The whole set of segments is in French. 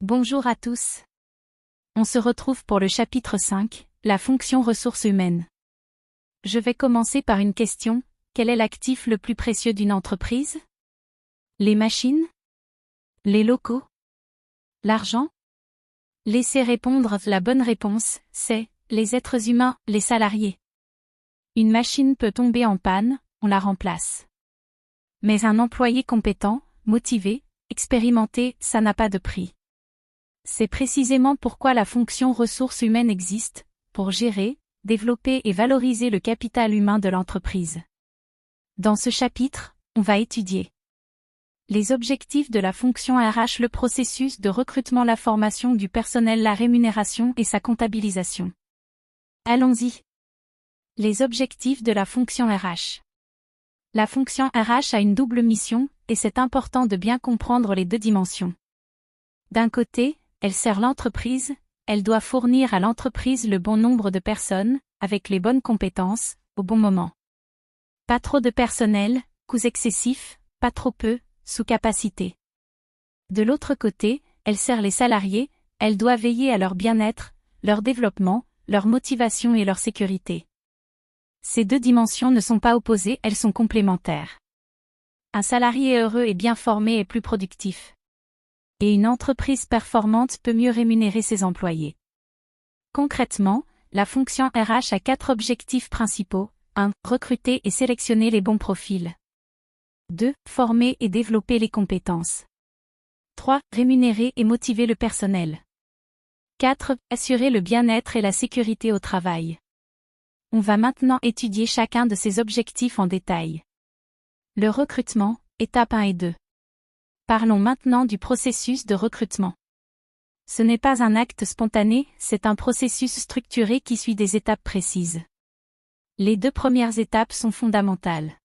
Bonjour à tous. On se retrouve pour le chapitre 5, la fonction ressources humaines. Je vais commencer par une question. Quel est l'actif le plus précieux d'une entreprise? Les machines? Les locaux? L'argent? Laissez répondre. La bonne réponse, c'est les êtres humains, les salariés. Une machine peut tomber en panne, on la remplace. Mais un employé compétent, motivé, expérimenté, ça n'a pas de prix. C'est précisément pourquoi la fonction ressources humaines existe, pour gérer, développer et valoriser le capital humain de l'entreprise. Dans ce chapitre, on va étudier les objectifs de la fonction RH, le processus de recrutement, la formation du personnel, la rémunération et sa comptabilisation. Allons-y. Les objectifs de la fonction RH. La fonction RH a une double mission, et c'est important de bien comprendre les deux dimensions. D'un côté, elle sert l'entreprise, elle doit fournir à l'entreprise le bon nombre de personnes, avec les bonnes compétences, au bon moment. Pas trop de personnel, coûts excessifs, pas trop peu, sous-capacité. De l'autre côté, elle sert les salariés, elle doit veiller à leur bien-être, leur développement, leur motivation et leur sécurité. Ces deux dimensions ne sont pas opposées, elles sont complémentaires. Un salarié heureux et bien formé est plus productif. Et une entreprise performante peut mieux rémunérer ses employés. Concrètement, la fonction RH a 4 objectifs principaux. 1. Recruter et sélectionner les bons profils. 2. Former et développer les compétences. 3. Rémunérer et motiver le personnel. 4. Assurer le bien-être et la sécurité au travail. On va maintenant étudier chacun de ces objectifs en détail. Le recrutement, étapes 1 et 2. Parlons maintenant du processus de recrutement. Ce n'est pas un acte spontané, c'est un processus structuré qui suit des étapes précises. Les 2 premières étapes sont fondamentales.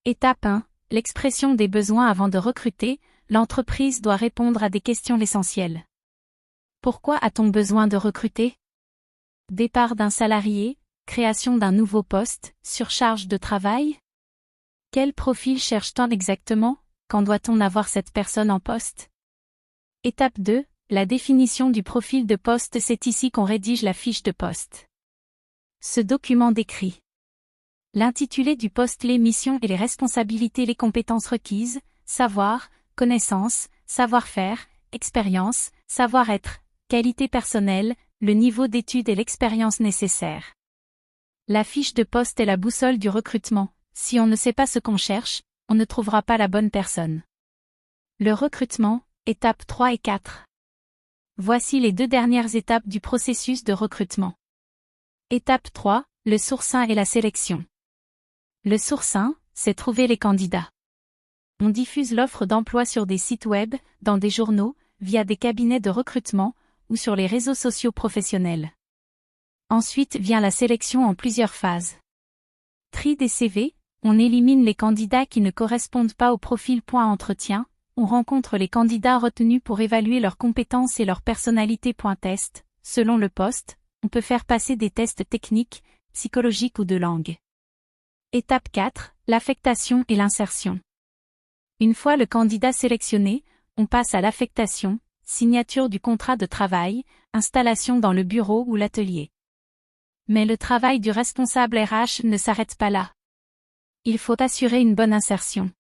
Étape 1, l'expression des besoins. Avant de recruter, l'entreprise doit répondre à des questions essentielles. Pourquoi a-t-on besoin de recruter? Départ d'un salarié, création d'un nouveau poste, surcharge de travail? Quel profil cherche-t-on exactement? Quand doit-on avoir cette personne en poste? Étape 2, la définition du profil de poste. C'est ici qu'on rédige la fiche de poste. Ce document décrit l'intitulé du poste, les missions et les responsabilités, les compétences requises, savoir, connaissance, savoir-faire, expérience, savoir-être, qualité personnelle, le niveau d'études et l'expérience nécessaire. La fiche de poste est la boussole du recrutement. Si on ne sait pas ce qu'on cherche, on ne trouvera pas la bonne personne. Le recrutement, étapes 3 et 4. Voici les 2 dernières étapes du processus de recrutement. Étape 3, le sourcing et la sélection. Le sourcing, c'est trouver les candidats. On diffuse l'offre d'emploi sur des sites web, dans des journaux, via des cabinets de recrutement, ou sur les réseaux sociaux professionnels. Ensuite vient la sélection en plusieurs phases. Tri des CV. On élimine les candidats qui ne correspondent pas au profil. Entretien, on rencontre les candidats retenus pour évaluer leurs compétences et leur personnalité. Test, selon le poste, on peut faire passer des tests techniques, psychologiques ou de langue. Étape 4, l'affectation et l'insertion. Une fois le candidat sélectionné, on passe à l'affectation, signature du contrat de travail, installation dans le bureau ou l'atelier. Mais le travail du responsable RH ne s'arrête pas là. Il faut assurer une bonne insertion.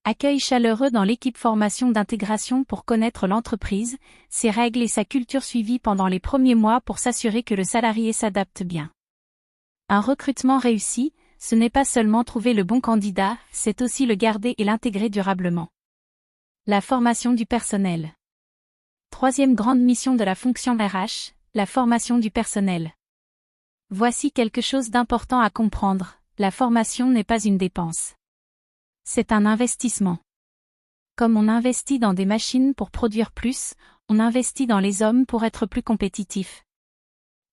Accueil chaleureux dans l'équipe, formation d'intégration pour connaître l'entreprise, ses règles et sa culture suivie pendant les premiers mois pour s'assurer que le salarié s'adapte bien. Un recrutement réussi, ce n'est pas seulement trouver le bon candidat, c'est aussi le garder et l'intégrer durablement. La formation du personnel. 3e grande mission de la fonction RH, la formation du personnel. Voici quelque chose d'important à comprendre. La formation n'est pas une dépense. C'est un investissement. Comme on investit dans des machines pour produire plus, on investit dans les hommes pour être plus compétitifs.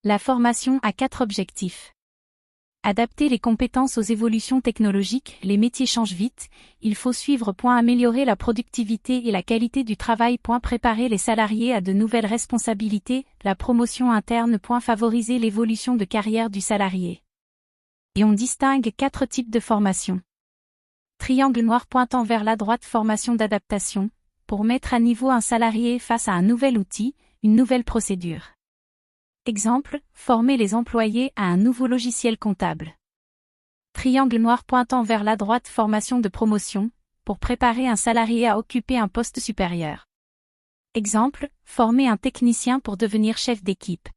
La formation a 4 objectifs. Adapter les compétences aux évolutions technologiques, les métiers changent vite, il faut suivre. Améliorer la productivité et la qualité du travail. Préparer les salariés à de nouvelles responsabilités, la promotion interne. Favoriser l'évolution de carrière du salarié. Et on distingue 4 types de formation. Triangle noir pointant vers la droite, formation d'adaptation, pour mettre à niveau un salarié face à un nouvel outil, une nouvelle procédure. Exemple, former les employés à un nouveau logiciel comptable. Triangle noir pointant vers la droite, formation de promotion, pour préparer un salarié à occuper un poste supérieur. Exemple, former un technicien pour devenir chef d'équipe.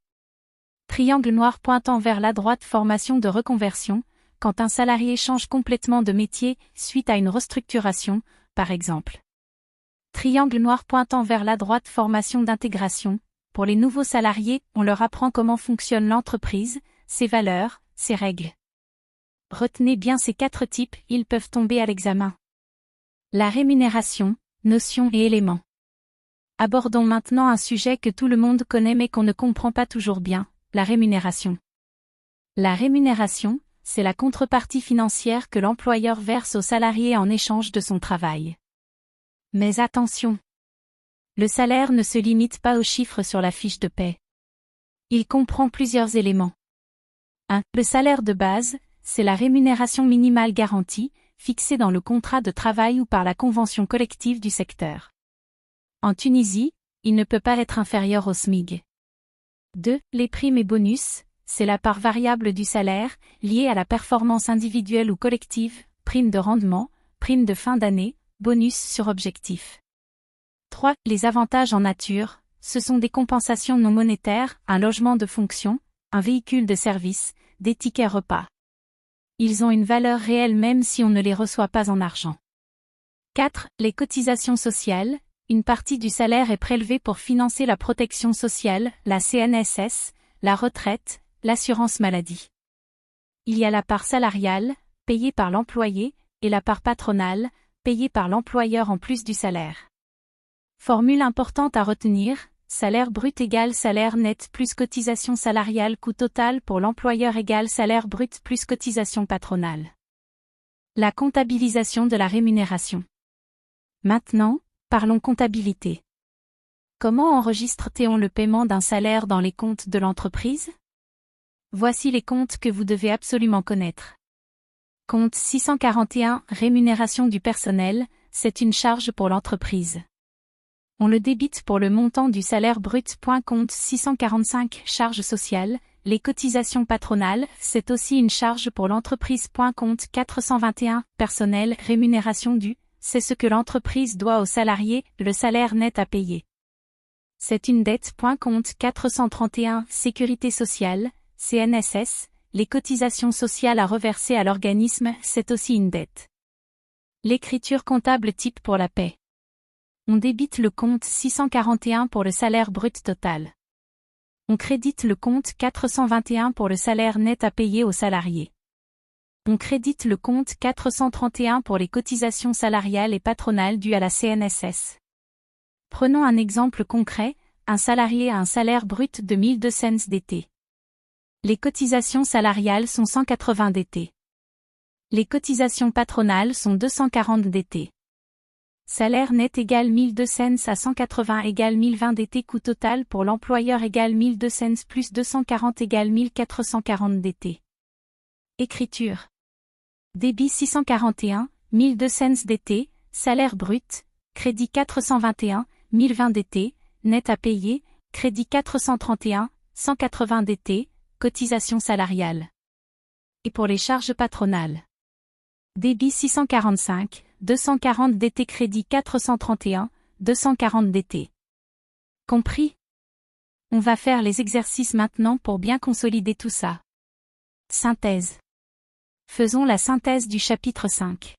Triangle noir pointant vers la droite, formation de reconversion, quand un salarié change complètement de métier suite à une restructuration, par exemple. Triangle noir pointant vers la droite, formation d'intégration. Pour les nouveaux salariés, on leur apprend comment fonctionne l'entreprise, ses valeurs, ses règles. Retenez bien ces 4 types, ils peuvent tomber à l'examen. La rémunération, notions et éléments. Abordons maintenant un sujet que tout le monde connaît mais qu'on ne comprend pas toujours bien, la rémunération. La rémunération, c'est la contrepartie financière que l'employeur verse au salarié en échange de son travail. Mais attention! Le salaire ne se limite pas aux chiffres sur la fiche de paie. Il comprend plusieurs éléments. 1. Le salaire de base, c'est la rémunération minimale garantie, fixée dans le contrat de travail ou par la convention collective du secteur. En Tunisie, il ne peut pas être inférieur au SMIG. 2. Les primes et bonus, c'est la part variable du salaire, liée à la performance individuelle ou collective, prime de rendement, prime de fin d'année, bonus sur objectif. 3. Les avantages en nature, ce sont des compensations non monétaires, un logement de fonction, un véhicule de service, des tickets repas. Ils ont une valeur réelle même si on ne les reçoit pas en argent. 4. Les cotisations sociales, une partie du salaire est prélevée pour financer la protection sociale, la CNSS, la retraite, l'assurance maladie. Il y a la part salariale, payée par l'employé, et la part patronale, payée par l'employeur en plus du salaire. Formule importante à retenir, salaire brut égale salaire net plus cotisation salariale, coût total pour l'employeur égale salaire brut plus cotisation patronale. La comptabilisation de la rémunération. Maintenant, parlons comptabilité. Comment enregistre-t-on le paiement d'un salaire dans les comptes de l'entreprise? Voici les comptes que vous devez absolument connaître. Compte 641, rémunération du personnel, c'est une charge pour l'entreprise. On le débite pour le montant du salaire brut. Compte 645, charges sociales, les cotisations patronales, c'est aussi une charge pour l'entreprise. Compte 421, personnel, rémunération due, c'est ce que l'entreprise doit aux salariés, le salaire net à payer. C'est une dette. Compte 431, sécurité sociale, CNSS, les cotisations sociales à reverser à l'organisme, c'est aussi une dette. L'écriture comptable type pour la paie. On débite le compte 641 pour le salaire brut total. On crédite le compte 421 pour le salaire net à payer aux salariés. On crédite le compte 431 pour les cotisations salariales et patronales dues à la CNSS. Prenons un exemple concret, un salarié a un salaire brut de 1200 cents d'été. Les cotisations salariales sont 180 d'été. Les cotisations patronales sont 240 d'été. Salaire net égale 1200 à 180 égale 1020 d'été. Coût total pour l'employeur égale 1200 plus 240 égale 1440 d'été. Écriture. Débit 641, 1200 d'été, salaire brut, crédit 421, 1020 d'été, net à payer, crédit 431, 180 d'été, cotisation salariale. Et pour les charges patronales. Débit 645, 240 d'été, crédit 431, 240 d'été. Compris? On va faire les exercices maintenant pour bien consolider tout ça. Synthèse. Faisons la synthèse du chapitre 5.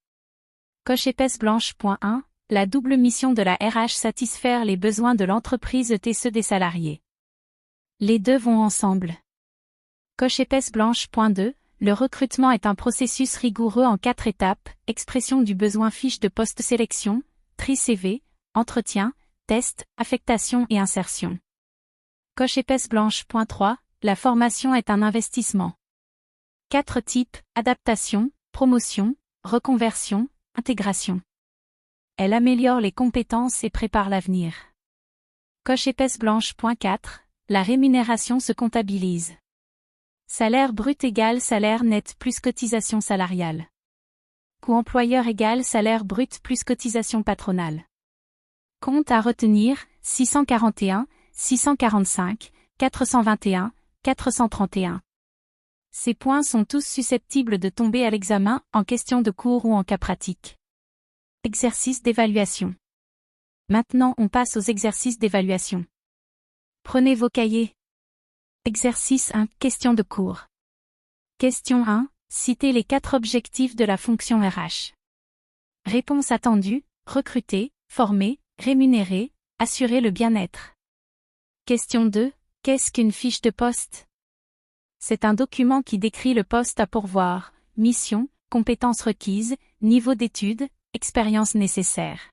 Coche épaisse blanche. 1. La double mission de la RH: satisfaire les besoins de l'entreprise et ceux des salariés. Les deux vont ensemble. Coche épaisse blanche. 2. Le recrutement est un processus rigoureux en 4 étapes: expression du besoin, fiche de poste, sélection, tri CV, entretien, test, affectation et insertion. Coche épaisse blanche. 3. La formation est un investissement. 4 types: adaptation, promotion, reconversion, intégration. Elle améliore les compétences et prépare l'avenir. Coche épaisse blanche. 4. La rémunération se comptabilise. Salaire brut égale salaire net plus cotisation salariale. Coût employeur égale salaire brut plus cotisation patronale. Compte à retenir, 641, 645, 421, 431. Ces points sont tous susceptibles de tomber à l'examen, en question de cours ou en cas pratique. Exercice d'évaluation. Maintenant on passe aux exercices d'évaluation. Prenez vos cahiers. Exercice 1. Question de cours. Question 1. Citez les 4 objectifs de la fonction RH. Réponse attendue, recruter, former, rémunérer, assurer le bien-être. Question 2. Qu'est-ce qu'une fiche de poste? C'est un document qui décrit le poste à pourvoir, mission, compétences requises, niveau d'études, expérience nécessaire.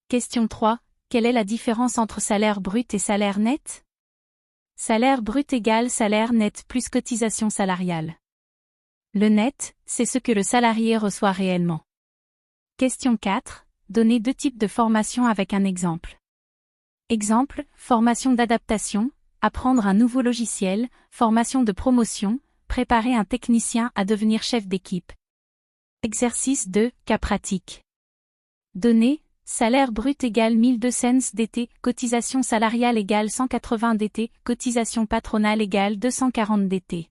Question 3. Quelle est la différence entre salaire brut et salaire net? Salaire brut égale salaire net plus cotisation salariale. Le net, c'est ce que le salarié reçoit réellement. Question 4. Donnez 2 types de formation avec un exemple. Exemple, formation d'adaptation, apprendre un nouveau logiciel, formation de promotion, préparer un technicien à devenir chef d'équipe. Exercice 2, cas pratique. Données, salaire brut égale 1002 cents d'été, cotisation salariale égale 180 d'été, cotisation patronale égale 240 d'été.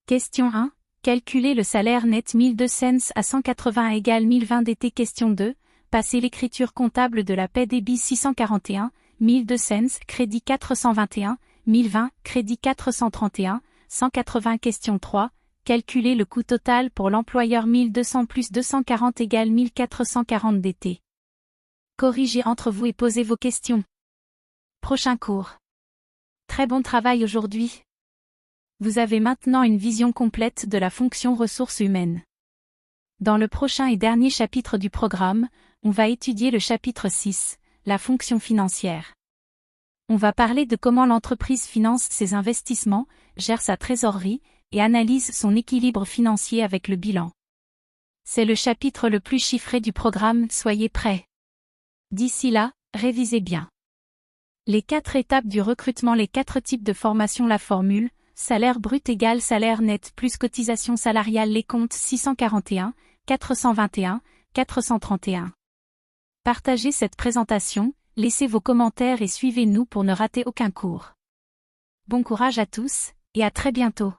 Question 1. Calculer le salaire net 1002 cents à 180 égale 1020 d'été. Question 2. Passer l'écriture comptable de la paie débit 641, 1002 cents, crédit 421, 1020, crédit 431, 180. Question 3. Calculer le coût total pour l'employeur 1200 plus 240 égale 1440 d'été. Corrigez entre vous et posez vos questions. Prochain cours. Très bon travail aujourd'hui. Vous avez maintenant une vision complète de la fonction ressources humaines. Dans le prochain et dernier chapitre du programme, on va étudier le chapitre 6, la fonction financière. On va parler de comment l'entreprise finance ses investissements, gère sa trésorerie, et analyse son équilibre financier avec le bilan. C'est le chapitre le plus chiffré du programme, soyez prêts. D'ici là, révisez bien. Les 4 étapes du recrutement, les 4 types de formation, la formule, salaire brut égale salaire net plus cotisation salariale, les comptes 641, 421, 431. Partagez cette présentation, laissez vos commentaires et suivez-nous pour ne rater aucun cours. Bon courage à tous, et à très bientôt.